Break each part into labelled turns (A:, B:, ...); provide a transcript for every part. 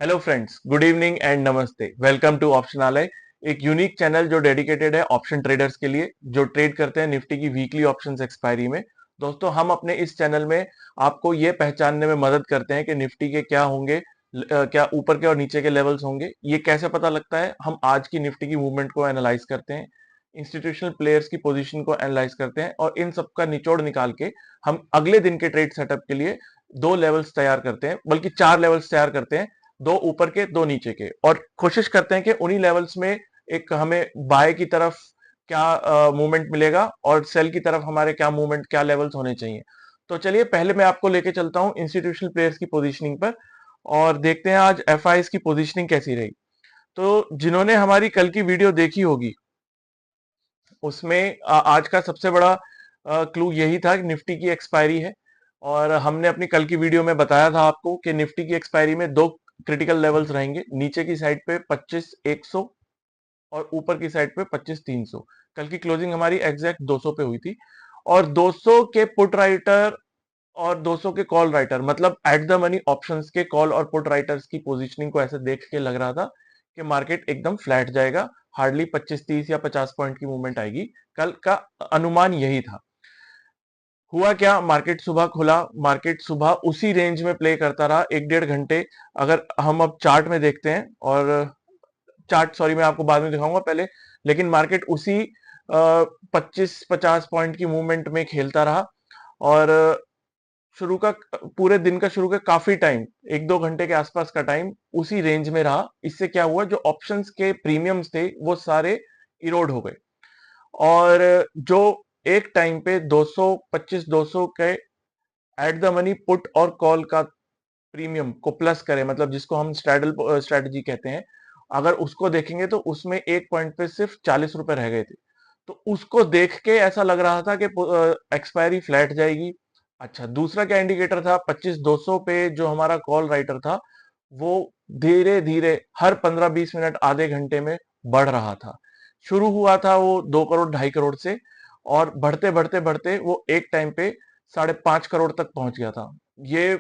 A: Hello friends, good evening and नमस्ते। Welcome to ऑप्शनालय, एक unique channel जो डेडिकेटेड है ऑप्शन ट्रेडर्स के लिए जो ट्रेड करते हैं निफ्टी की वीकली ऑप्शंस एक्सपायरी में। दोस्तों, हम अपने इस चैनल में आपको ये पहचानने में मदद करते हैं कि निफ्टी के क्या होंगे, क्या ऊपर के और नीचे के लेवल्स होंगे। ये कैसे पता लगता है? हम आज की निफ्टी की मूवमेंट को एनालाइज करते हैं, इंस्टीट्यूशनल प्लेयर्स की पोजीशन को एनालाइज करते हैं और इन सब का निचोड़ निकाल के हम अगले दिन के ट्रेड सेटअप के लिए दो लेवल्स तैयार करते हैं, बल्कि चार लेवल्स तैयार करते हैं, दो ऊपर के दो नीचे के, और कोशिश करते हैं कि उन्हीं लेवल्स में एक हमें बाय की तरफ क्या मूवमेंट मिलेगा और सेल की तरफ हमारे क्या मूवमेंट, क्या लेवल्स होने चाहिए। तो चलिए पहले मैं आपको लेके चलता हूं इंस्टीट्यूशनल प्लेयर्स की पोजीशनिंग पर और देखते हैं आज एफआईएस की पोजीशनिंग कैसी रही। तो जिन्होंने हमारी कल की वीडियो देखी होगी उसमें आज का सबसे बड़ा क्लू यही था कि निफ्टी की एक्सपायरी है। और हमने अपनी कल की वीडियो में बताया था आपको कि निफ्टी की एक्सपायरी में दो क्रिटिकल लेवल्स रहेंगे, नीचे की साइड पे 25,100 और ऊपर की साइड पे 25,300। कल की क्लोजिंग हमारी एग्जैक्ट 200 पे हुई थी और 200 के पुट राइटर और 200 के कॉल राइटर, मतलब एट द मनी ऑप्शंस के कॉल और पुट राइटर्स की पोजीशनिंग को ऐसे देख के लग रहा था कि मार्केट एकदम फ्लैट जाएगा, हार्डली 25-30 या 50 पॉइंट की मूवमेंट आएगी। कल का अनुमान यही था। हुआ क्या? मार्केट सुबह खुला, मार्केट सुबह उसी रेंज में प्ले करता रहा एक डेढ़ घंटे। अगर हम अब चार्ट में देखते हैं, और चार्ट सॉरी मैं आपको बाद में दिखाऊंगा पहले, लेकिन मार्केट उसी 25-50 पॉइंट की मूवमेंट में खेलता रहा और शुरू का पूरे दिन का शुरू का काफी टाइम, एक दो घंटे के आसपास का टाइम उसी रेंज में रहा। इससे क्या हुआ, जो ऑप्शंस के प्रीमियम्स थे वो सारे इरोड हो गए और जो एक टाइम पे 225 200 के एट द मनी पुट और कॉल का प्रीमियम को प्लस करें, मतलब जिसको हम स्ट्रैडल स्ट्रेटजी कहते हैं, अगर उसको देखेंगे तो उसमें एक पॉइंट पे सिर्फ 40 रुपए रह गए थे। तो उसको देख के ऐसा लग रहा था कि एक्सपायरी फ्लैट जाएगी। अच्छा, दूसरा क्या इंडिकेटर था? 25,200 पे जो हमारा कॉल राइटर था वो धीरे धीरे हर 15-20 मिनट आधे घंटे में बढ़ रहा था। शुरू हुआ था वो 2 करोड़ 2.5 करोड़ से और बढ़ते बढ़ते बढ़ते वो एक टाइम पे 5.5 करोड़ तक पहुंच गया था। ये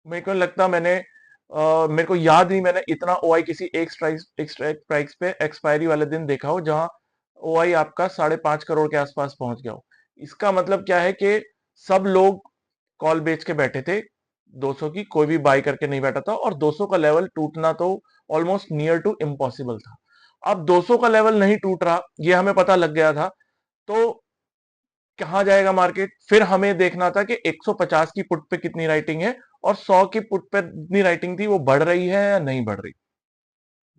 A: मेरे को नहीं लगता मैंने मेरे को याद नहीं मैंने इतना ओआई किसी एक स्ट्राइक प्राइस पे एक्सपायरी वाले दिन देखा हो जहां ओआई आपका 5.5 करोड़ के आसपास पहुंच गया हो। इसका मतलब क्या है कि सब लोग कॉल बेच के बैठे थे। 200 की कोई भी बाई करके नहीं बैठा था और 200 का लेवल टूटना तो ऑलमोस्ट नियर टू इम्पॉसिबल था। अब 200 का लेवल नहीं टूट रहा, ये हमें पता लग गया था। तो कहाँ जाएगा मार्केट? फिर हमें देखना था कि 150 की पुट पे कितनी राइटिंग है और 100 की पुट पे कितनी राइटिंग थी, वो बढ़ रही है या नहीं बढ़ रही।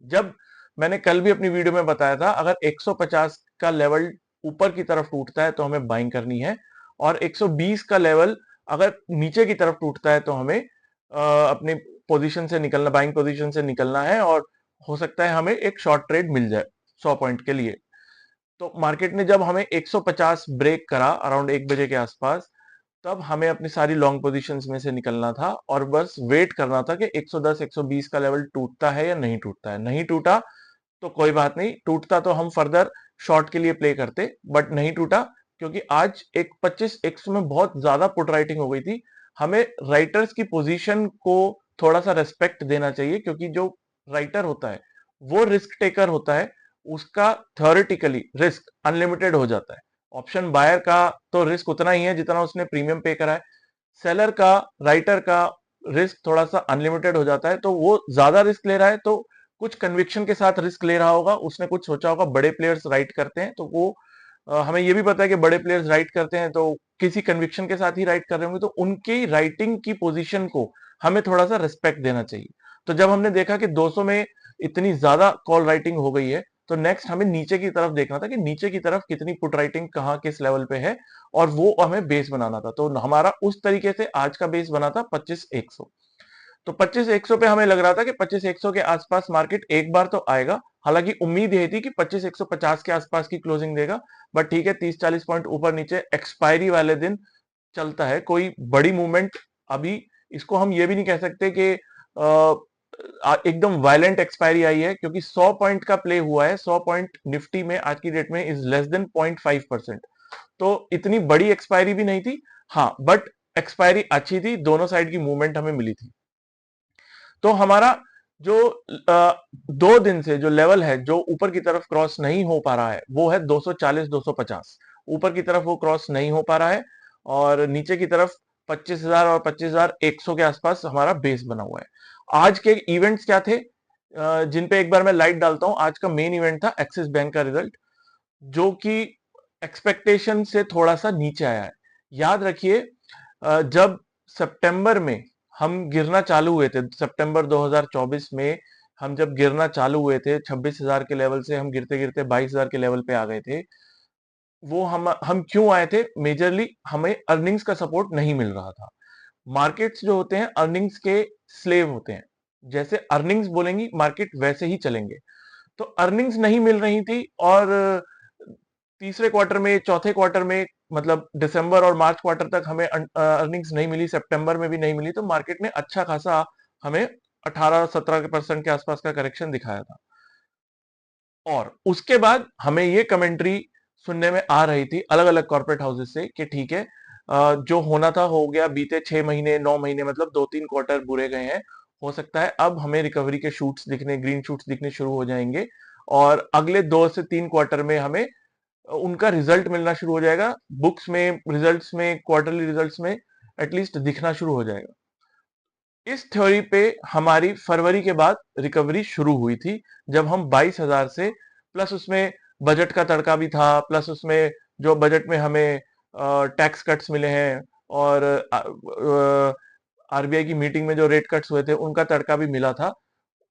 A: जब मैंने कल भी अपनी वीडियो में बताया था, अगर 150 का लेवल ऊपर की तरफ टूटता है तो हमें बाइंग करनी है और 120 का लेवल अगर नीचे की तरफ टूटता है तो हमें अपनी पोजीशन से निकलना, बाइंग पोजीशन से निकलना है और हो सकता है हमें एक शॉर्ट ट्रेड मिल जाए 100 पॉइंट के लिए। तो मार्केट ने जब हमें 150 ब्रेक करा अराउंड 1 बजे के आसपास, तब हमें अपनी सारी लॉन्ग पोजीशंस में से निकलना था और बस वेट करना था कि 110 120 का लेवल टूटता है या नहीं टूटता है। नहीं टूटा तो कोई बात नहीं, टूटता तो हम फर्दर शॉर्ट के लिए प्ले करते, बट नहीं टूटा क्योंकि आज एक 25 में बहुत ज्यादा पुट राइटिंग हो गई थी। हमें राइटर्स की पोजीशन को थोड़ा सा रेस्पेक्ट देना चाहिए क्योंकि जो राइटर होता है वो रिस्क टेकर होता है, उसका थ्योरेटिकली रिस्क अनलिमिटेड हो जाता है। ऑप्शन बायर का तो रिस्क उतना ही है जितना उसने प्रीमियम पे करा है। सेलर का, राइटर का रिस्क थोड़ा सा अनलिमिटेड हो जाता है, तो वो ज्यादा रिस्क ले रहा है तो कुछ कन्विक्शन के साथ रिस्क ले रहा होगा। उसने कुछ सोचा होगा बड़े प्लेयर्स राइट करते हैं तो वो हमें ये भी पता है कि बड़े प्लेयर्स राइट करते हैं तो किसी कन्विक्शन के साथ ही राइट कर रहे होंगे, तो उनकी राइटिंग की पोजीशन को हमें थोड़ा सा रिस्पेक्ट देना चाहिए। तो जब हमने देखा कि 200 में इतनी ज्यादा कॉल राइटिंग हो गई है तो नेक्स्ट हमें नीचे की तरफ देखना था कि नीचे की तरफ कितनी पुट राइटिंग कहाँ किस लेवल पे है और वो हमें बेस बनाना था। तो हमारा उस तरीके से आज का बेस बना था 25,100। तो 25,100 पे हमें लग रहा था कि 25,100 के आसपास मार्केट एक बार तो आएगा। हालांकि उम्मीद यही थी कि 25,150 के आसपास की क्लोजिंग देगा, बट ठीक है, 30-40 पॉइंट ऊपर नीचे एक्सपायरी वाले दिन चलता है, कोई बड़ी मूवमेंट अभी इसको हम ये भी नहीं कह सकते कि एकदम वायलेंट एक्सपायरी आई है, क्योंकि 100 पॉइंट का प्ले हुआ है। 100 पॉइंट निफ्टी में आज की डेट में इज लेस देन 0.5%। तो इतनी बड़ी एक्सपायरी भी नहीं थी, हाँ, बट एक्सपायरी अच्छी थी, दोनों साइड की मूवमेंट हमें मिली थी। तो हमारा जो 2 दिन से जो लेवल है जो ऊपर की तरफ क्रॉस नहीं हो पा रहा है वो है 240 250। ऊपर की तरफ वो क्रॉस नहीं हो पा रहा है और नीचे की तरफ 25,000 और 25,100 के आसपास हमारा बेस बना हुआ है। आज के इवेंट्स क्या थे जिन पे एक बार मैं लाइट डालता हूं। आज का मेन इवेंट था एक्सिस बैंक का रिजल्ट, जो कि एक्सपेक्टेशन से थोड़ा सा नीचे आया है। याद रखिए जब सितंबर में हम गिरना चालू हुए थे, सितंबर 2024 में हम जब गिरना चालू हुए थे 26,000 के लेवल से हम गिरते गिरते 22,000 के लेवल पे आ गए थे। वो हम क्यों आए थे? मेजरली हमें अर्निंग्स का सपोर्ट नहीं मिल रहा था। मार्केट्स जो होते हैं अर्निंग्स के स्लेव होते हैं। जैसे अर्निंग्स बोलेंगी मार्केट वैसे ही चलेंगे। तो अर्निंग्स नहीं मिल रही थी और तीसरे क्वार्टर में, चौथे क्वार्टर में, मतलब दिसंबर और मार्च क्वार्टर तक हमें अर्निंग्स नहीं मिली, सितंबर में भी नहीं मिली, तो मार्केट ने अच्छा खासा हमें 18-17% के आसपास का करेक्शन दिखाया था। और उसके बाद हमें ये कमेंट्री सुनने में आ रही थी अलग अलग कॉर्पोरेट हाउसेस से कि ठीक है जो होना था हो गया, बीते 6 महीने 9 महीने मतलब 2-3 क्वार्टर बुरे गए हैं, हो सकता है अब हमें रिकवरी के शूट्स दिखने, ग्रीन शूट्स दिखने शुरू हो जाएंगे और अगले 2 से 3 क्वार्टर में हमें उनका रिजल्ट मिलना शुरू हो जाएगा, बुक्स में, रिजल्ट्स में, क्वार्टरली रिजल्ट्स में एटलीस्ट दिखना शुरू हो जाएगा। इस थ्योरी पे हमारी फरवरी के बाद रिकवरी शुरू हुई थी, जब हम 22,000 से, प्लस उसमें बजट का तड़का भी था, प्लस उसमें जो बजट में हमें टैक्स कट्स मिले हैं और आरबीआई की मीटिंग में जो रेट कट्स हुए थे उनका तड़का भी मिला था।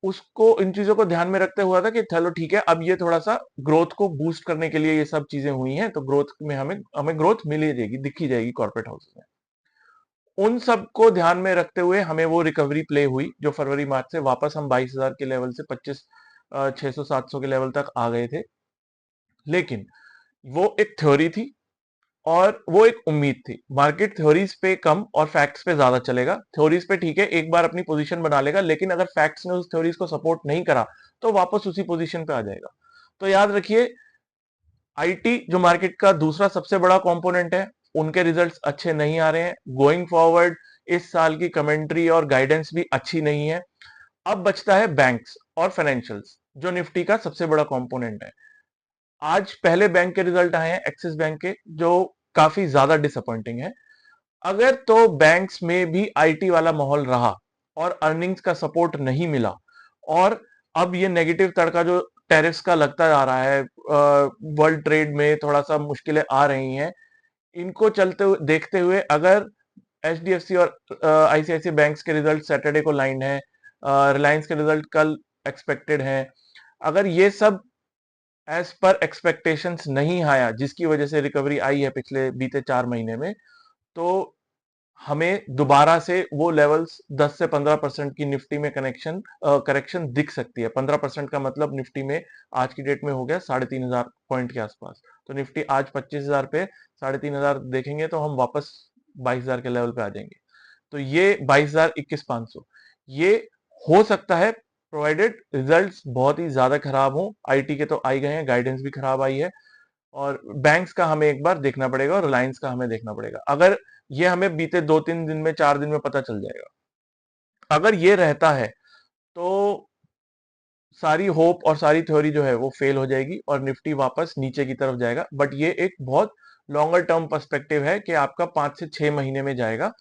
A: उसको, इन चीजों को ध्यान में रखते हुआ था कि चलो ठीक है अब ये थोड़ा सा ग्रोथ को बूस्ट करने के लिए ये सब चीजें हुई हैं, तो ग्रोथ में हमें हमें ग्रोथ मिली जाएगी, दिखी जाएगी कॉर्पोरेट हाउस में। उन सब को ध्यान में रखते हुए हमें वो रिकवरी प्ले हुई जो फरवरी मार्च से वापस हम 22,000 के लेवल से 25,600 700 के लेवल तक आ गए थे। लेकिन वो एक थ्योरी थी और वो एक उम्मीद थी। मार्केट थ्योरीज पे कम और फैक्ट्स पे ज्यादा चलेगा। थ्योरीज पे ठीक है एक बार अपनी पोजीशन बना लेगा, लेकिन अगर फैक्ट्स ने उस थ्योरीज को सपोर्ट नहीं करा तो वापस उसी पोजीशन पे आ जाएगा। तो याद रखिए आईटी जो मार्केट का दूसरा सबसे बड़ा कंपोनेंट है, उनके रिजल्ट्स अच्छे नहीं आ रहे हैं। गोइंग फॉरवर्ड इस साल की कमेंट्री और गाइडेंस भी अच्छी नहीं है। अब बचता है बैंक्स और फाइनेंशियल्स, जो निफ्टी का सबसे बड़ा कंपोनेंट है। आज पहले बैंक के रिजल्ट आए हैं एक्सिस बैंक के, जो काफी ज्यादा डिसअपॉइंटिंग है। अगर तो बैंक्स में भी आईटी वाला माहौल रहा और अर्निंग्स का सपोर्ट नहीं मिला, और अब ये नेगेटिव तड़का जो टैरिफ्स का लगता जा रहा है, वर्ल्ड ट्रेड में थोड़ा सा मुश्किलें आ रही हैं, इनको चलते हुए देखते हुए अगर एचडीएफसी और आईसीआईसी बैंक्स के रिजल्ट सैटरडे को लाइन है, रिलायंस के रिजल्ट कल एक्सपेक्टेड है, अगर ये सब एज पर एक्सपेक्टेशंस नहीं आया जिसकी वजह से रिकवरी आई है पिछले बीते 4 महीने में, तो हमें दोबारा से वो लेवल्स 10 से 15% की निफ्टी में करेक्शन दिख सकती है। 15% का मतलब निफ्टी में आज की डेट में हो गया 3,500 पॉइंट के आसपास। तो निफ्टी आज 25,000 पे 3,500 देखेंगे तो हम वापस 22,000 के लेवल पे आ जाएंगे। तो ये 22,000, 21,500 ये हो सकता है, प्रोवाइडेड रिजल्ट्स बहुत ही ज्यादा खराब हो। आईटी के तो आ ही गए हैं, गाइडेंस भी खराब आई है, और बैंक्स का हमें एक बार देखना पड़ेगा और रिलायंस का हमें देखना पड़ेगा। अगर ये हमें बीते 2-3 दिन में, 4 दिन में पता चल जाएगा। अगर ये रहता है तो सारी होप और सारी थ्योरी जो है वो फेल हो जाएगी और निफ्टी वापस नीचे की तरफ जाएगा। बट ये एक बहुत लॉन्गर टर्म पर्सपेक्टिव है कि आपका 5 से 6 महीने में जाएगा।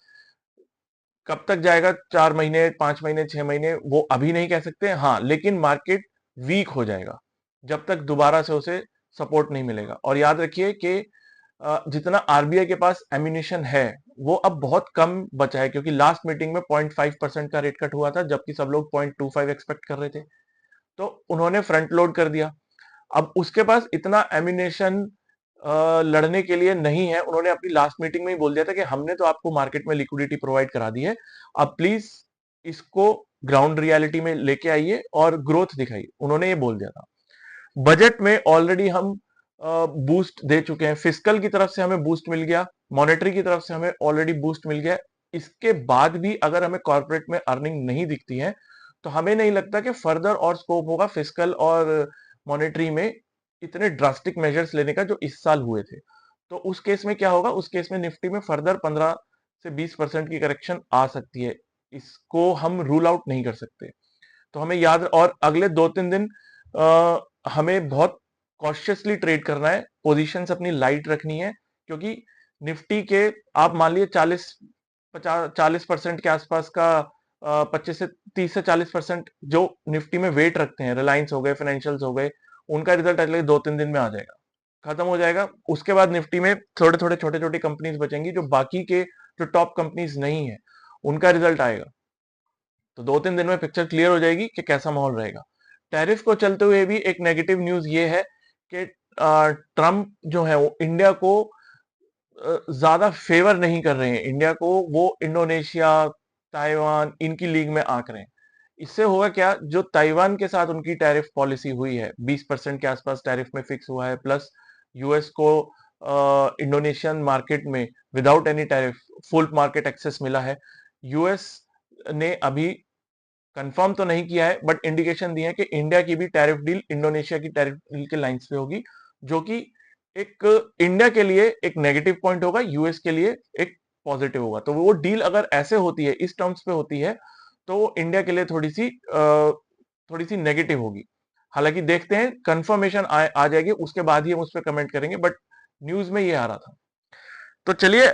A: कब तक जाएगा, 4 महीने, 5 महीने, 6 महीने, वो अभी नहीं कह सकते। हाँ, लेकिन मार्केट वीक हो जाएगा जब तक दोबारा से उसे सपोर्ट नहीं मिलेगा। और याद रखिए कि जितना आरबीआई के पास एम्यूनिशन है वो अब बहुत कम बचा है, क्योंकि लास्ट मीटिंग में 0.5% का रेट कट हुआ था जबकि सब लोग 0.25 एक्सपेक्ट कर रहे थे। तो उन्होंने फ्रंट लोड कर दिया। अब उसके पास इतना एम्यूनेशन लड़ने के लिए नहीं है। उन्होंने अपनी लास्ट मीटिंग में ही बोल दिया था कि हमने तो आपको मार्केट में लिक्विडिटी प्रोवाइड करा दी है, अब प्लीज इसको ग्राउंड रियलिटी में लेके आइए और ग्रोथ दिखाइए, उन्होंने ये बोल दिया था। बजट में ऑलरेडी हम बूस्ट दे चुके हैं, फिस्कल की तरफ से हमें बूस्ट मिल गया, मॉनेटरी की तरफ से हमें ऑलरेडी बूस्ट मिल गया। इसके बाद भी अगर हमें कॉर्पोरेट में अर्निंग नहीं दिखती है तो हमें नहीं लगता कि फर्दर और स्कोप होगा फिस्कल और मॉनेटरी में इतने ड्रास्टिक मेजर्स लेने का जो इस साल हुए थे। तो उस केस में क्या होगा, उस केस में निफ्टी में फर्दर 15 से 20% की करेक्शन आ सकती है। इसको हम रूल आउट नहीं कर सकते। तो हमें याद, और अगले 2-3 दिन हमें बहुत कॉशियसली ट्रेड करना है, पोजीशंस अपनी लाइट रखनी है, क्योंकि निफ्टी के आप मान लीजिए 40% के आसपास का 25 से 30 से 40% जो निफ्टी में वेट रखते हैं, रिलायंस हो गए, फाइनेंशियल्स हो गए, उनका रिजल्ट अगले 2-3 दिन में आ जाएगा, खत्म हो जाएगा। उसके बाद निफ्टी में थोड़े थोड़े छोटे छोटे कंपनीज बचेंगी, जो बाकी के जो टॉप कंपनीज नहीं है उनका रिजल्ट आएगा। तो 2-3 दिन में पिक्चर क्लियर हो जाएगी कि कैसा माहौल रहेगा। टैरिफ को चलते हुए भी एक नेगेटिव न्यूज ये है कि ट्रम्प जो है वो इंडिया को ज्यादा फेवर नहीं कर रहे हैं, इंडिया को वो इंडोनेशिया, ताइवान इनकी लीग में आंक रहे हैं। इससे होगा क्या, जो ताइवान के साथ उनकी टैरिफ पॉलिसी हुई है, 20% के आसपास टैरिफ में फिक्स हुआ है, प्लस यूएस को इंडोनेशियन मार्केट में without any tariff full market access मिला है। यूएस ने अभी कंफर्म तो नहीं किया है, बट इंडिकेशन दिए है कि इंडिया की भी टैरिफ डील इंडोनेशिया की टैरिफ डील के लाइंस पे होगी, जो कि एक इंडिया के लिए एक नेगेटिव पॉइंट होगा, यूएस के लिए एक पॉजिटिव होगा। तो वो डील अगर ऐसे होती है, इस टर्म्स पे होती है, तो वो इंडिया के लिए थोड़ी सी नेगेटिव होगी। हालांकि देखते हैं, कंफर्मेशन आ जाएगी उसके बाद ही हम उस पर कमेंट करेंगे, बट न्यूज में ये आ रहा था। तो चलिए,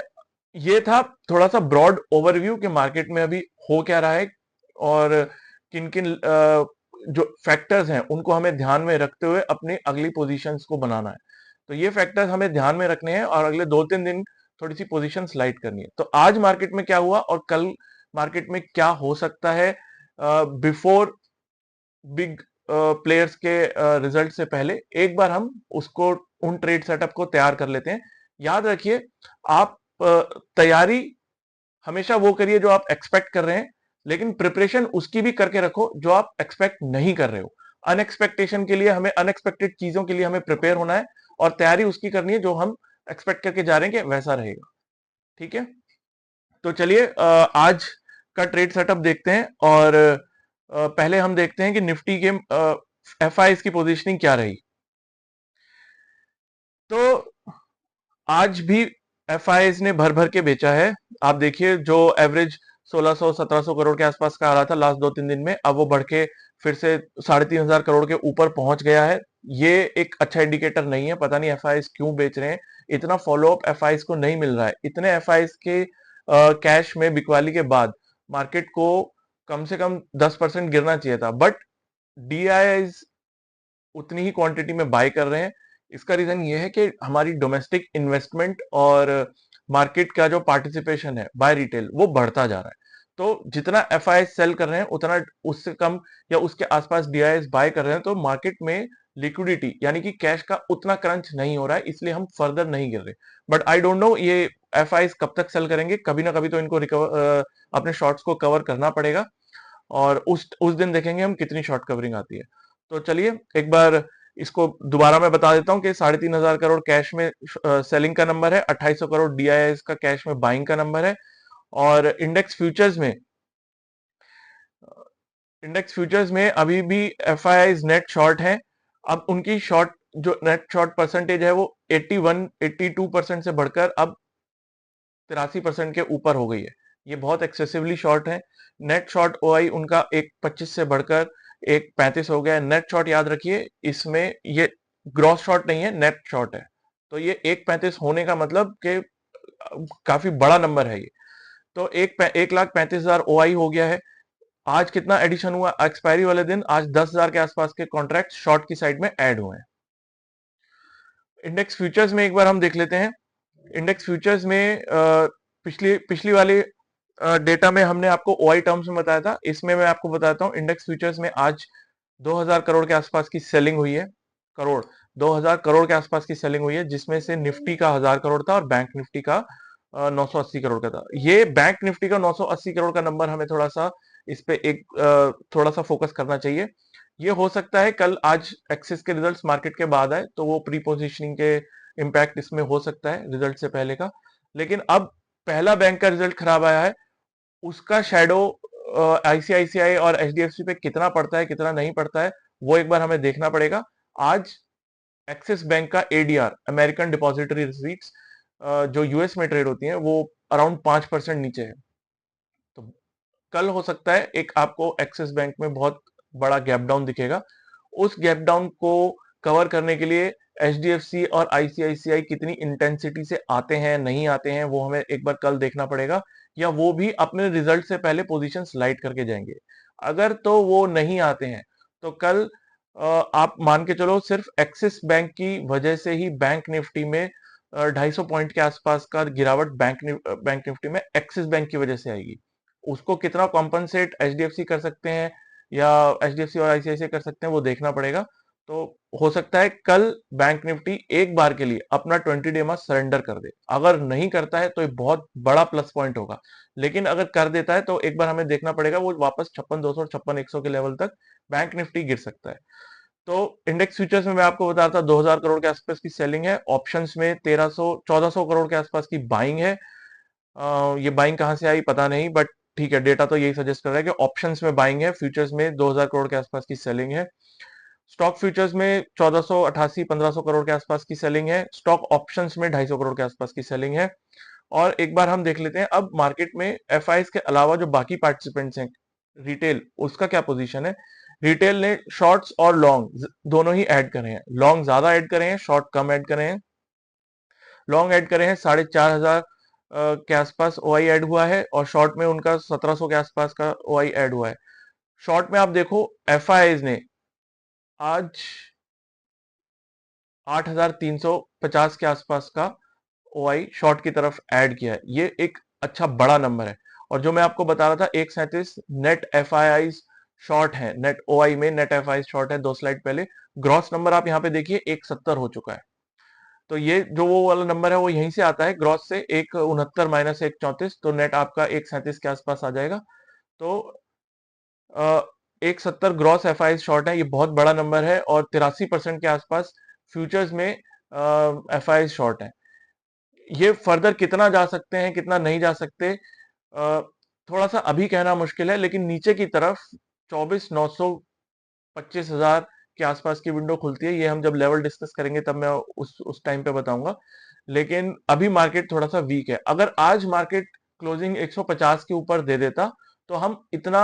A: ये था थोड़ा सा ब्रॉड ओवरव्यू कि मार्केट में अभी हो क्या रहा है, और किन किन जो फैक्टर्स हैं उनको हमें ध्यान में रखते हुए अपनी अगली पोजीशंस को बनाना है। तो ये फैक्टर्स हमें ध्यान में रखने हैं, और अगले 2-3 दिन थोड़ी सी पोजीशन स्लाइड करनी है। तो आज मार्केट में क्या हुआ और कल मार्केट में क्या हो सकता है, बिफोर बिग प्लेयर्स के रिजल्ट से पहले एक बार हम उसको, उन ट्रेड सेटअप को तैयार कर लेते हैं। याद रखिए, आप तैयारी हमेशा वो करिए जो आप एक्सपेक्ट कर रहे हैं, लेकिन प्रिपरेशन उसकी भी करके रखो जो आप एक्सपेक्ट नहीं कर रहे हो। अनएक्सपेक्टेशन के लिए हमें, अनएक्सपेक्टेड चीजों के लिए हमें प्रिपेयर होना है, और तैयारी उसकी करनी है जो हम एक्सपेक्ट करके जा रहे हैं कि वैसा रहेगा। ठीक है, तो चलिए आज का ट्रेड सेटअप देखते हैं, और पहले हम देखते हैं कि निफ्टी के एफआईएस की पोजीशनिंग क्या रही। तो आज भी एफआईएस ने भर भर के बेचा है। आप देखिए, जो एवरेज 1600-1700 करोड़ के आसपास का आ रहा था लास्ट 2-3 दिन में, अब वो बढ़ के फिर से 3,500 करोड़ के ऊपर पहुंच गया है। ये एक अच्छा इंडिकेटर नहीं है, पता नहीं एफआईएस क्यों बेच रहे हैं। इतना फॉलोअप एफआईएस को नहीं मिल रहा है। इतने एफआईएस के कैश में बिकवाली के बाद मार्केट को कम से कम 10% गिरना चाहिए था, बट डीआईआईज उतनी ही क्वांटिटी में बाय कर रहे हैं। इसका रीजन ये है कि हमारी डोमेस्टिक इन्वेस्टमेंट और मार्केट का जो पार्टिसिपेशन है बाय रिटेल वो बढ़ता जा रहा है। तो जितना एफआईआई सेल कर रहे हैं, उतना उससे कम या उसके आसपास डीआईएस बाय कर रहे हैं, तो मार्केट में लिक्विडिटी यानी कि कैश का उतना क्रंच नहीं हो रहा है, इसलिए हम फर्दर नहीं गिर रहे। बट आई डोंट नो ये एफआईआई कब तक सेल करेंगे, कभी ना कभी तो इनको रिकवर, अपने शॉर्ट्स को कवर करना पड़ेगा, और उस दिन देखेंगे हम कितनी शॉर्ट कवरिंग आती है। तो चलिए एक बार इसको दोबारा मैं बता देता हूं कि 3,500 करोड़ कैश में सेलिंग का नंबर है, 2,800 करोड़ डीआईआई का कैश में बाइंग का नंबर है, और इंडेक्स फ्यूचर्स में अभी भी एफआईआई नेट शॉर्ट है। अब उनकी शॉर्ट, जो नेट शॉर्ट परसेंटेज है वो 82% से बढ़कर अब 83% के ऊपर हो गई है। ये बहुत एक्सेसिवली शॉर्ट है। नेट शॉर्ट ओआई उनका 1.25 से बढ़कर 1.35 हो गया है। नेट शॉर्ट याद रखिए, इसमें ये ग्रॉस शॉर्ट नहीं है, नेट शॉर्ट है। तो ये 1.35 होने का मतलब कि काफी बड़ा नंबर है ये। तो 1,35,000 ओआई हो गया है। आज कितना एडिशन हुआ एक्सपायरी वाले दिन, आज 10,000 के आसपास के कॉन्ट्रैक्ट शॉर्ट की साइड में ऐड हुए हैं। इंडेक्स फ्यूचर्स में एक बार हम देख लेते हैं। इंडेक्स फ्यूचर्स में पिछली पिछली वाली डेटा में हमने आपको ओआई टर्म्स में बताया था, इसमें मैं आपको बताता हूँ। इंडेक्स फ्यूचर्स में आज 2,000 करोड़ के आसपास की सेलिंग हुई है। करोड़ 2,000 करोड़ के आसपास की सेलिंग हुई है, जिसमें से निफ्टी का 1,000 करोड़ था और बैंक निफ्टी का 980 करोड़ का था। ये बैंक निफ्टी का 980 करोड़ का नंबर हमें थोड़ा सा इस पे एक थोड़ा सा फोकस करना चाहिए। ये हो सकता है कल आज एक्सिस के रिजल्ट्स मार्केट के बाद आए, तो वो प्री पोजिशनिंग के इम्पैक्ट इसमें हो सकता है रिजल्ट से पहले का। लेकिन अब पहला बैंक का रिजल्ट खराब आया है, उसका शेडो आईसीआईसीआई और एचडीएफसी पे कितना पड़ता है कितना नहीं पड़ता है, वो एक बार हमें देखना पड़ेगा। आज एक्सिस बैंक का एडीआर, अमेरिकन डिपॉजिटरी रिसीट्स, जो यूएस में ट्रेड होती हैं, वो अराउंड 5% नीचे है। तो कल हो सकता है एक आपको एक्सिस बैंक में बहुत बड़ा गैप डाउन दिखेगा। उस गैप डाउन को कवर करने के लिए एचडीएफसी और आईसीआईसीआई कितनी इंटेंसिटी से आते हैं नहीं आते हैं वो हमें एक बार कल देखना पड़ेगा, या वो भी अपने रिजल्ट से पहले पोजीशन स्लाइड करके जाएंगे। अगर तो वो नहीं आते हैं तो कल आप मान के चलो सिर्फ एक्सिस बैंक की वजह से ही बैंक निफ्टी में 250 पॉइंट के आसपास का गिरावट बैंक निफ्टी में एक्सिस बैंक की वजह से आएगी। उसको कितना कॉम्पनसेट एचडीएफसी कर सकते हैं या एचडीएफसी और आईसीआईसीआई कर सकते हैं वो देखना पड़ेगा। तो हो सकता है कल बैंक निफ्टी एक बार के लिए अपना 20 डे मास सरेंडर कर दे। अगर नहीं करता है तो ये बहुत बड़ा प्लस पॉइंट होगा, लेकिन अगर कर देता है तो एक बार हमें देखना पड़ेगा वो वापस 56,200 और 56,100 के लेवल तक बैंक निफ्टी गिर सकता है। तो इंडेक्स फ्यूचर्स में मैं आपको बता रहा था 2000 करोड़ के आसपास की सेलिंग है, ऑप्शंस में 1300 1400 करोड़ के आसपास की बाइंग है। ये बाइंग कहां से आई पता नहीं, बट ठीक है, डेटा तो यही सजेस्ट कर रहा है कि ऑप्शंस में बाइंग है, फ्यूचर्स में 2000 करोड़ के आसपास की सेलिंग है। स्टॉक फ्यूचर्स में 1488 1500 करोड़ के आसपास की सेलिंग है, स्टॉक ऑप्शंस में 250 करोड़ के आसपास की सेलिंग है। और एक बार हम देख लेते हैं अब मार्केट में एफआईज के अलावा जो बाकी पार्टिसिपेंट्स हैं, रिटेल, उसका क्या पोजीशन है। रिटेल ने शॉर्ट्स और लॉन्ग दोनों ही ऐड करे हैं, लॉन्ग ज्यादा ऐड करे हैं, शॉर्ट कम ऐड करे हैं। लॉन्ग ऐड करे हैं 4,500 के आसपास ओआई ऐड हुआ है, और शॉर्ट में उनका 1700 के आसपास का ओआई ऐड हुआ है। शॉर्ट में आप देखो एफआईज ने आज 8,350 के आसपास का ओआई शॉर्ट की तरफ ऐड किया है, ये एक अच्छा बड़ा नंबर है। और जो मैं आपको बता रहा था 137 नेट एफआई शॉर्ट है, नेट ओआई में नेट एफआई शॉर्ट है 2 स्लाइड पहले। ग्रॉस नंबर आप यहाँ पे देखिए 170 हो चुका है। तो ये जो वो वाला नंबर है वो यहीं से आता है, ग्रॉस से 169 माइनस 134, तो नेट आपका 137 के आसपास आ जाएगा। तो 170 ग्रॉस एफआई शॉर्ट है, ये बहुत बड़ा नंबर है, और 83% के आसपास फ्यूचर्स में एफआई शॉर्ट है। ये फर्दर कितना जा सकते हैं कितना नहीं जा सकते, थोड़ा सा अभी कहना मुश्किल है, लेकिन नीचे की तरफ 24,900 25,000 के आसपास की विंडो खुलती है। ये हम जब लेवल डिस्कस करेंगे तब मैं उस टाइम पे बताऊंगा। लेकिन अभी मार्केट थोड़ा सा वीक है। अगर आज मार्केट क्लोजिंग 150 के ऊपर दे देता तो हम इतना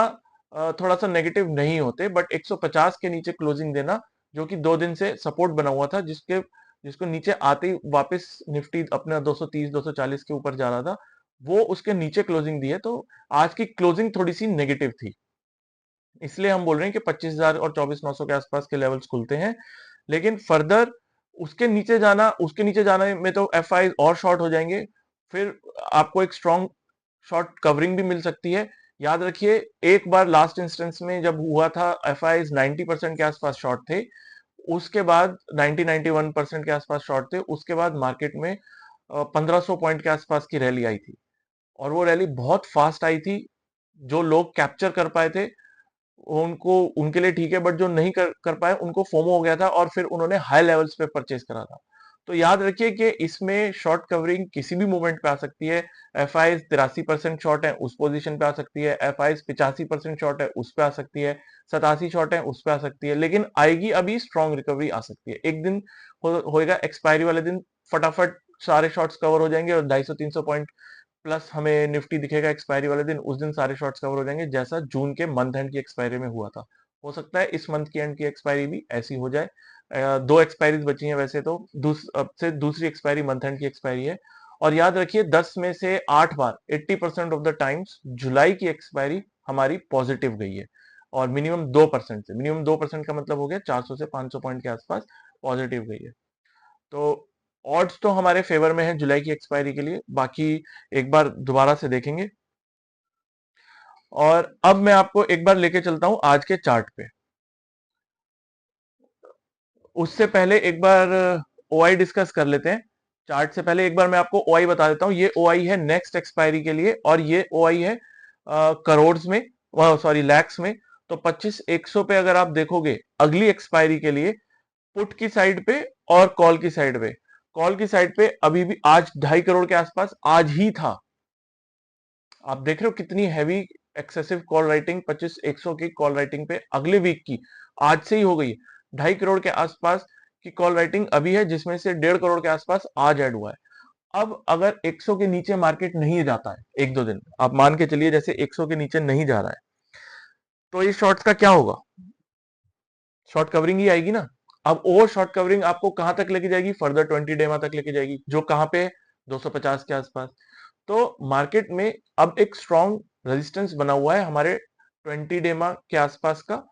A: थोड़ा सा नेगेटिव नहीं होते, बट 150 के नीचे क्लोजिंग देना, जो कि 2 दिन से सपोर्ट बना हुआ था, जिसको नीचे आते ही वापस निफ्टी अपना 230 240 के ऊपर जा रहा था, वो उसके नीचे क्लोजिंग दी है। तो आज की क्लोजिंग थोड़ी सी नेगेटिव थी, इसलिए हम बोल रहे हैं कि 25,000 और 24,900 के आसपास के लेवल्स खुलते हैं। लेकिन फर्दर उसके नीचे जाने में तो एफआई और शॉर्ट हो जाएंगे, फिर आपको एक स्ट्रॉन्ग शॉर्ट कवरिंग भी मिल सकती है। याद रखिए एक बार लास्ट इंस्टेंस में जब हुआ था एफआई 90% के आसपास शॉर्ट थे, उसके बाद 90-91% के आसपास शॉर्ट थे, उसके बाद मार्केट में 1500 पॉइंट के आसपास की रैली आई थी, और वो रैली बहुत फास्ट आई थी। जो लोग कैप्चर कर पाए थे उनको उनके लिए ठीक है, बट जो नहीं कर पाए उनको फोमो हो गया था, और फिर उन्होंने हाई लेवल्स पे परचेज करा था। तो याद रखिए कि इसमें शॉर्ट कवरिंग किसी भी मूवमेंट पे आ सकती है। एफ आई 83% शॉर्ट है, उस पोजीशन पे आ सकती है। एफ आई 85% शॉर्ट है, उस पे आ सकती है। 87 शॉर्ट है, उस पे आ सकती है। लेकिन आएगी अभी स्ट्रॉन्ग रिकवरी आ सकती है। एक दिन होएगा एक्सपायरी वाले दिन, फटाफट सारे शॉर्ट्स कवर हो जाएंगे और 250-300 पॉइंट प्लस हमें निफ्टी दिखेगा एक्सपायरी वाले दिन। उस दिन सारे शॉर्ट्स कवर हो जाएंगे, जैसा जून के मंथ एंड की एक्सपायरी में हुआ था। हो सकता है इस मंथ की एंड की एक्सपायरी भी ऐसी हो जाए। 2 एक्सपायरीज बची हैं वैसे तो, अब से दूसरी एक्सपायरी मंथ एंड की एक्सपायरी है। और याद रखिए 10 में से 8 बार 80% ऑफ द टाइम्स जुलाई की एक्सपायरी हमारी पॉजिटिव गई है, और मिनिमम 2% का मतलब हो गया 400 से 500 पॉइंट के आसपास पॉजिटिव गई है। तो ऑड्स तो हमारे फेवर में है जुलाई की एक्सपायरी के लिए, बाकी एक बार दोबारा से देखेंगे। और अब मैं आपको एक बार लेके चलता हूं आज के चार्ट पे। उससे पहले एक बार ओआई डिस्कस कर लेते हैं। चार्ट से पहले एक बार मैं आपको ओआई बता देता हूं। ये ओआई है नेक्स्ट एक्सपायरी के लिए, और ये ओआई है करोड़ में, सॉरी लैक्स में। तो 25,100 पे अगर आप देखोगे अगली एक्सपायरी के लिए, पुट की साइड पे और कॉल की साइड पे, कॉल की साइड पे अभी भी आज 2.5 करोड़ के आसपास आज ही था। आप देख रहे हो कितनी हैवी एक्सेसिव कॉल राइटिंग 25,100 की कॉल राइटिंग पे अगले वीक की आज से ही हो गई। 2.5 करोड़ के आसपास की कॉल राइटिंग अभी है, जिसमें से 1.5 करोड़ के आसपास आज ऐड हुआ है। अब अगर 100 के नीचे मार्केट नहीं जाता है एक दो दिन, आप मान के चलिए जैसे 100 के नीचे नहीं जा रहा है, तो ये शॉर्ट्स का क्या होगा। शॉर्ट कवरिंग ही आएगी ना। अब वो शॉर्ट कवरिंग आपको कहां तक लेके जाएगी, फर्दर 20 डेमा तक लेके जाएगी, जो कहां पे 250 के आसपास। तो मार्केट में अब एक स्ट्रॉन्ग रेजिस्टेंस बना हुआ है हमारे 20 डेमा के आसपास का,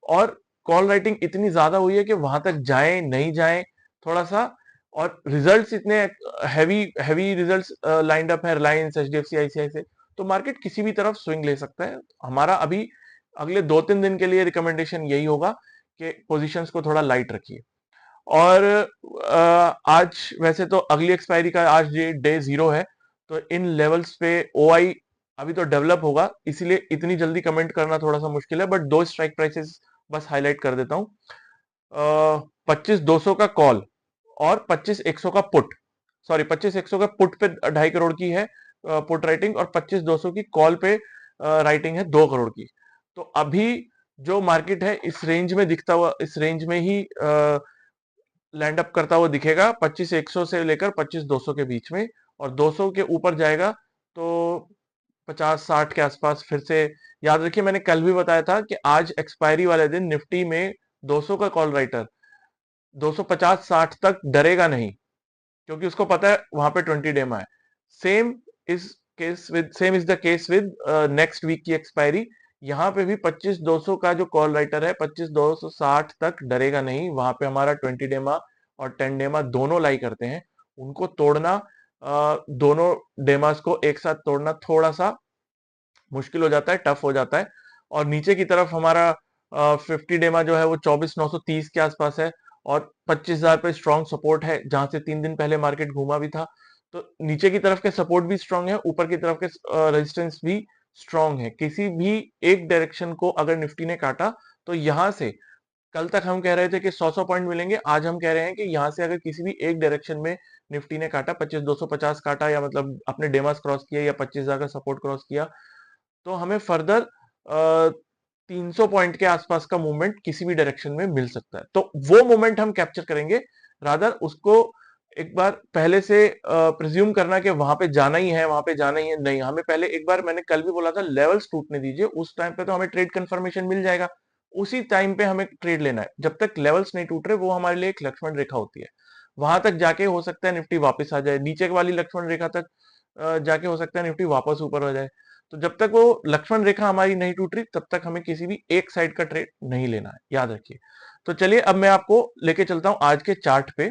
A: और कॉल राइटिंग इतनी ज्यादा हुई है कि वहां तक जाए नहीं जाए थोड़ा सा, और रिजल्ट्स इतने heavy heavy results lined up है रिलायंस, एचडीएफसी, आईसीआई से, तो मार्केट किसी भी तरफ स्विंग ले सकता है। हमारा अभी अगले 2-3 दिन के लिए रिकमेंडेशन यही होगा कि पोजीशंस को थोड़ा लाइट रखिए। और आज वैसे तो अगली एक्सपायरी का आज डे 0 है, तो इन लेवल्स पे ओआई अभी तो डेवलप होगा, इसीलिए इतनी जल्दी कमेंट करना थोड़ा सा मुश्किल है, बट दो स्ट्राइक प्राइसेस बस हाईलाइट कर देता हूं। 25,200 का कॉल और 25,100 का पुट, सॉरी 25,100 का पुट पे 2.5 करोड़ की है पुट राइटिंग, और 25,200 की कॉल पे राइटिंग है 2 करोड़ की। तो अभी जो मार्केट है इस रेंज में दिखता हुआ, इस रेंज में ही लैंड अप करता हुआ दिखेगा, 25,100 से लेकर 25,200 के बीच में, और 200 के ऊपर जाएगा तो 50-60 के आसपास फिर से। याद रखिए मैंने कल भी बताया था कि आज एक्सपायरी वाले दिन निफ्टी में 200 का कॉल राइटर 250-60 तक डरेगा नहीं, क्योंकि उसको पता है वहां पे 20 डेमा है। Same same is the case with next week की एक्सपायरी। यहाँ पे भी 25,200 का जो कॉल राइटर है 25,260 तक डरेगा नहीं, वहां पे हमारा 20 डेमा और 10 डेमा दोनों लाई करते हैं। उनको तोड़ना, दोनों डेमास को एक साथ तोड़ना थोड़ा सा मुश्किल हो जाता है, टफ हो जाता है। और नीचे की तरफ हमारा 50 डेमा जो है वो 24,930 के आसपास है, और 25,000 पे स्ट्रॉन्ग सपोर्ट है, जहां से 3 दिन पहले मार्केट घूमा भी था। तो नीचे की तरफ के सपोर्ट भी स्ट्रॉन्ग है, ऊपर की तरफ के रेजिस्टेंस भी स्ट्रॉन्ग है। किसी भी एक डायरेक्शन को अगर निफ्टी ने काटा, तो यहां से कल तक हम कह रहे थे कि 100 पॉइंट मिलेंगे, आज हम कह रहे हैं कि यहां से अगर किसी भी एक डायरेक्शन में निफ्टी ने काटा, 25,250 काटा, या मतलब अपने डेमास क्रॉस किया, या 25,000 का सपोर्ट क्रॉस किया, तो हमें फर्दर 300 पॉइंट के आसपास का मूवमेंट किसी भी डायरेक्शन में मिल सकता है। तो वो मूवमेंट हम कैप्चर करेंगे, रादर उसको एक बार पहले से प्रिज्यूम करना कि वहां पे जाना ही है, वहां पे जाना ही है, नहीं, हमें पहले एक बार, मैंने कल भी बोला था, लेवल्स टूटने दीजिए, उस टाइम पे तो हमें ट्रेड कंफर्मेशन मिल जाएगा, उसी टाइम पे हमें ट्रेड लेना है। जब तक लेवल्स नहीं टूट रहे, वो हमारे लिए एक लक्ष्मण रेखा होती है, वहां तक जाके हो सकता है निफ्टी वापस आ जाए, नीचे वाली लक्ष्मण रेखा तक जाके हो सकता है निफ्टी वापस ऊपर हो जाए। तो जब तक वो लक्ष्मण रेखा हमारी नहीं टूट रही, तब तक हमें किसी भी एक साइड का ट्रेड नहीं लेना है, याद रखिए। तो चलिए अब मैं आपको लेके चलता हूं आज के चार्ट पे।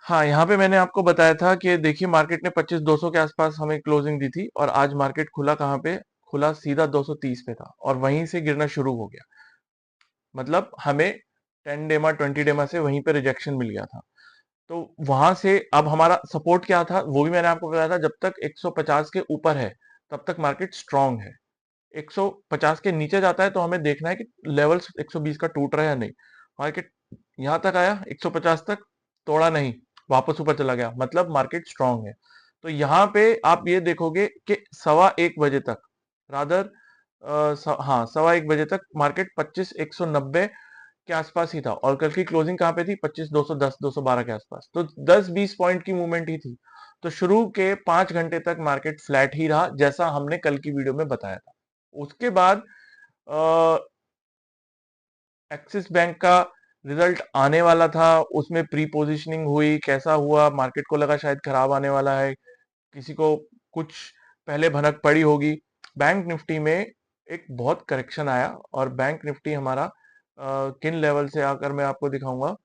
A: हाँ, यहाँ पे मैंने आपको बताया था कि देखिए मार्केट ने 25,200 के आसपास हमें क्लोजिंग दी थी, और आज मार्केट खुला कहाँ पे, खुला सीधा 230 पे था, और वहीं से गिरना शुरू हो गया। मतलब हमें 10 डेमा 20 डेमा से वहीं पे रिजेक्शन मिल गया था। तो वहां से अब हमारा सपोर्ट क्या था, वो भी मैंने आपको बताया था, जब तक 150 के ऊपर है तब तक मार्केट स्ट्रांग है। 150 के नीचे जाता है तो हमें देखना है कि लेवल्स 120 का टूट रहा है या नहीं। मार्केट यहां तक आया 150 तक, तोड़ा नहीं, वापस ऊपर चला गया, मतलब मार्केट स्ट्रांग है। तो यहाँ पे आप ये देखोगे कि 1:15 बजे तक, रादर हाँ 1:15 बजे तक मार्केट 25,190 के आसपास ही था, और कल की क्लोजिंग कहां पे थी, 25,210 212 के आसपास, तो 10-20 पॉइंट की मूवमेंट ही थी। तो शुरू के 5 घंटे तक मार्केट फ्लैट ही रहा, जैसा हमने कल की वीडियो में बताया था। उसके बाद एक्सिस बैंक का रिजल्ट आने वाला था, उसमें प्री पोजिशनिंग हुई, कैसा हुआ, मार्केट को लगा शायद खराब आने वाला है, किसी को कुछ पहले भनक पड़ी होगी। बैंक निफ्टी में एक बहुत करेक्शन आया, और बैंक निफ्टी हमारा किन लेवल से आकर मैं आपको दिखाऊंगा।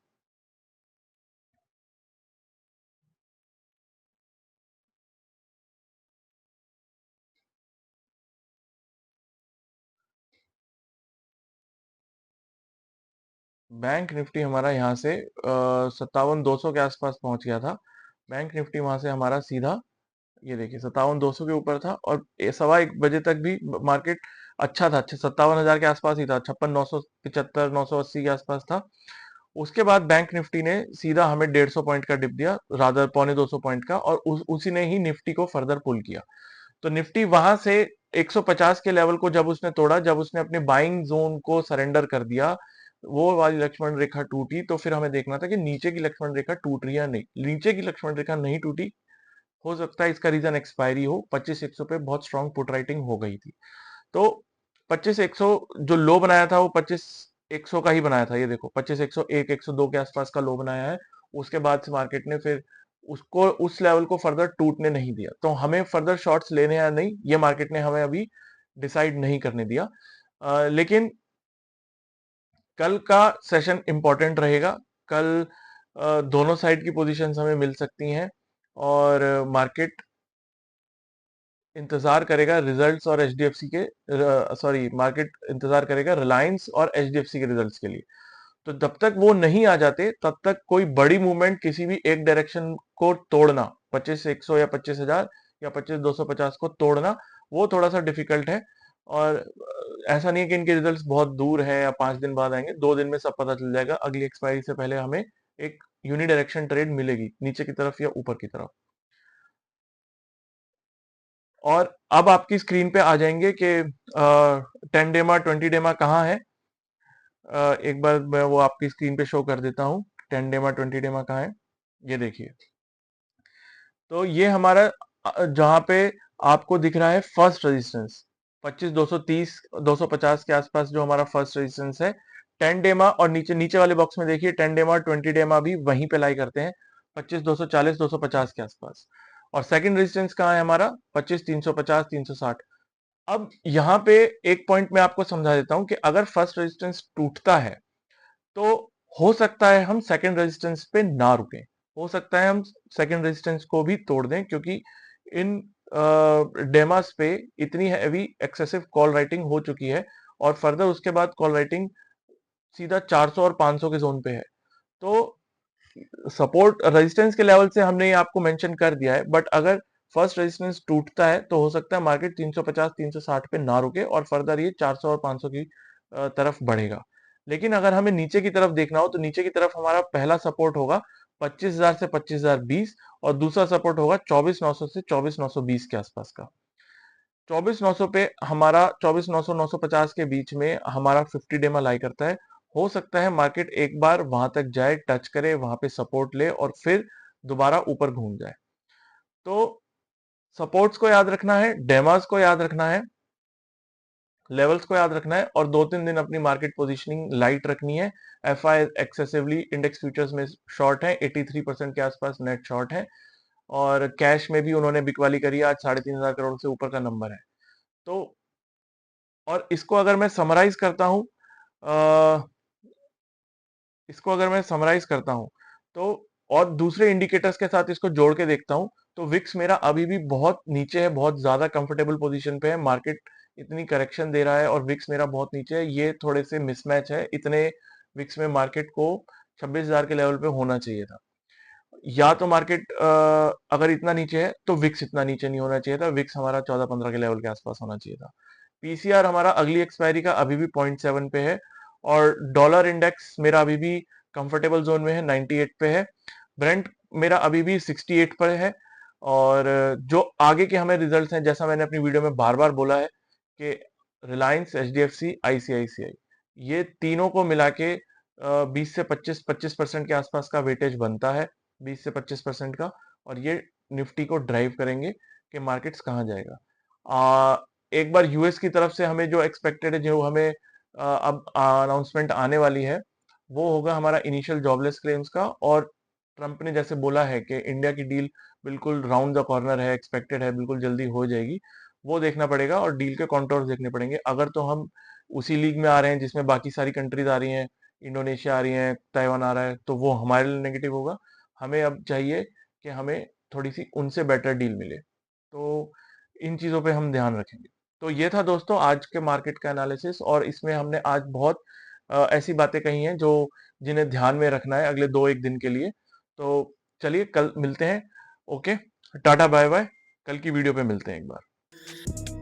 A: बैंक निफ्टी हमारा यहाँ से 57,200 के आसपास पहुंच गया था। बैंक निफ्टी वहां से हमारा सीधा, ये देखिए 57,200 के ऊपर था, और 1:15 बजे तक भी मार्केट अच्छा था, अच्छा 57,000 के आसपास ही था, 56,975 980 के आसपास था। उसके बाद बैंक निफ्टी ने सीधा हमें 150 पॉइंट का डिप दिया, रादर 250 पॉइंट का, और उसी ने ही निफ्टी को फर्दर पुल किया। तो निफ्टी वहां से 150 के लेवल को जब उसने तोड़ा, जब उसने अपने बाइंग जोन को सरेंडर कर दिया, वो वाली लक्ष्मण रेखा टूटी, तो फिर हमें देखना था कि नीचे की लक्ष्मण रेखा टूट रही है या नहीं। नीचे की लक्ष्मण रेखा नहीं टूटी, हो सकता है इसका रीजन एक्सपायरी हो, 25,100 पे बहुत स्ट्रांग पुट राइटिंग हो गई थी। तो 25,100 जो लो बनाया था वो 100 का ही बनाया था, ये देखो 25 101 102 के आसपास का लो बनाया है। उसके बाद से मार्केट ने फिर उसको उस लेवल को फर्दर टूटने नहीं दिया, तो हमें फर्दर शॉर्ट्स लेने या नहीं ये मार्केट ने हमें अभी डिसाइड नहीं करने दिया। लेकिन कल का सेशन इंपॉर्टेंट रहेगा। कल दोनों साइड की पोजीशंस हमें मिल सकती हैं और मार्केट इंतजार करेगा रिजल्ट्स और एचडीएफसी के, सॉरी मार्केट इंतजार करेगा रिलायंस और एचडीएफसी के रिजल्ट्स के लिए। तो जब तक वो नहीं आ जाते तब तक कोई बड़ी मूवमेंट किसी भी एक डायरेक्शन को तोड़ना, 25 100 या 25,000 या 25 250 को तोड़ना, वो थोड़ा सा डिफिकल्ट है। और ऐसा नहीं है कि इनके रिजल्ट्स बहुत दूर है या 5 दिन बाद आएंगे, 2 दिन में सब पता चल जाएगा। अगली एक्सपायरी से पहले हमें एक यूनिडायरेक्शन ट्रेड मिलेगी नीचे की तरफ या ऊपर की तरफ। और अब आपकी स्क्रीन पे आ जाएंगे कि 10 डेमा 20 डेमा कहाँ है। एक बार मैं वो आपकी स्क्रीन पे शो कर देता हूँ, 10 डेमा 20 डेमा कहाँ है, ये देखिए। तो ये हमारा जहां पे आपको दिख रहा है फर्स्ट रेजिस्टेंस 25 230 250 के आसपास, जो हमारा फर्स्ट रेजिस्टेंस है 10 डेमा, और नीचे नीचे वाले बॉक्स में देखिए 10 डेमा 20 डेमा भी वहीं पे लाई करते हैं 25 240 250 के आसपास। और सेकंड रेजिस्टेंस कहाँ है हमारा 25 350 360। अब यहाँ पे एक पॉइंट मैं आपको समझा देता हूं कि अगर फर्स्ट रेजिस्टेंस टूटता है तो हो सकता है हम सेकंड रेजिस्टेंस पे ना रुकें, हो सकता है हम सेकंड रेजिस्टेंस को भी तोड़ दें, क्योंकि इन डेमास पे इतनी हैवी एक्सेसिव कॉल राइटिंग हो चुकी है और फर्दर उसके बाद कॉल राइटिंग सीधा 400 और 500 के जोन पे है। तो सपोर्ट रेजिस्टेंस के लेवल से हमने ये आपको मेंशन कर दिया है, बट अगर फर्स्ट रेजिस्टेंस टूटता है तो हो सकता है मार्केट 350 360 पे ना रुके और फर्दर ये 400 और 500 की तरफ बढ़ेगा। लेकिन अगर हमें नीचे की तरफ देखना हो तो नीचे की तरफ हमारा पहला सपोर्ट होगा 25,000 से 25,020 और दूसरा सपोर्ट होगा 24,900 से 24,920 के आसपास का। 24,900 पे हमारा 24,900 950 के बीच में हमारा 50 डेमा लाई करता है। हो सकता है मार्केट एक बार वहां तक जाए, टच करे, वहां पे सपोर्ट ले और फिर दोबारा ऊपर घूम जाए। तो सपोर्ट्स को याद रखना है, डेमास को याद रखना है, लेवल्स को याद रखना है और 2-3 दिन अपनी मार्केट पोजीशनिंग लाइट रखनी है। एफआई एक्सेसिवली इंडेक्स फ्यूचर्स में शॉर्ट है, 83% के आसपास नेट शॉर्ट है और कैश में भी उन्होंने बिकवाली करी, आज 3,500 करोड़ से ऊपर का नंबर है। तो और इसको अगर मैं समराइज करता हूं, इसको अगर मैं समराइज करता हूं तो और दूसरे इंडिकेटर्स के साथ इसको जोड़ के देखता हूं तो विक्स मेरा अभी भी बहुत नीचे है, बहुत ज्यादा कंफर्टेबल पोजीशन पे है। मार्केट इतनी करेक्शन दे रहा है और विक्स मेरा बहुत नीचे है, ये थोड़े से मिसमैच है। इतने विक्स में मार्केट को 26,000 के लेवल पे होना चाहिए था। या तो मार्केट अगर इतना नीचे है तो विक्स इतना नीचे नहीं होना चाहिए था, विक्स हमारा 14-15 के लेवल के आसपास होना चाहिए था। पीसीआर हमारा अगली एक्सपायरी का अभी भी 0.7 पे है और डॉलर इंडेक्स मेरा अभी भी कंफर्टेबल जोन में है, 98 पे है। ब्रेंट मेरा अभी भी 68 पर है। और जो आगे के हमें रिजल्ट्स हैं, जैसा मैंने अपनी वीडियो में बार बार बोला है कि रिलायंस एचडीएफसी आईसीआईसीआई ये तीनों को मिला के 20 से 25% के आसपास का वेटेज बनता है, 20 से 25% का। और ये निफ्टी को ड्राइव करेंगे कि मार्केट्स कहाँ जाएगा। एक बार यूएस की तरफ से हमें जो एक्सपेक्टेड है, जो हमें अब अनाउंसमेंट आने वाली है, वो होगा हमारा इनिशियल जॉबलेस क्लेम्स का। और ट्रंप ने जैसे बोला है कि इंडिया की डील बिल्कुल राउंड द कॉर्नर है, एक्सपेक्टेड है, बिल्कुल जल्दी हो जाएगी, वो देखना पड़ेगा और डील के कॉन्टोर्स देखने पड़ेंगे। अगर तो हम उसी लीग में आ रहे हैं जिसमें बाकी सारी कंट्रीज आ रही हैं, इंडोनेशिया आ रही है, ताइवान आ रहा है, तो वो हमारे लिए नेगेटिव होगा। हमें अब चाहिए कि हमें थोड़ी सी उनसे बेटर डील मिले, तो इन चीजों पे हम ध्यान रखेंगे। तो ये था दोस्तों आज के मार्केट का एनालिसिस, और इसमें हमने आज बहुत ऐसी बातें कही हैं जो जिन्हें ध्यान में रखना है अगले 2-1 दिन के लिए। तो चलिए कल मिलते हैं। ओके, टाटा बाय बाय, कल की वीडियो पे मिलते हैं एक बार।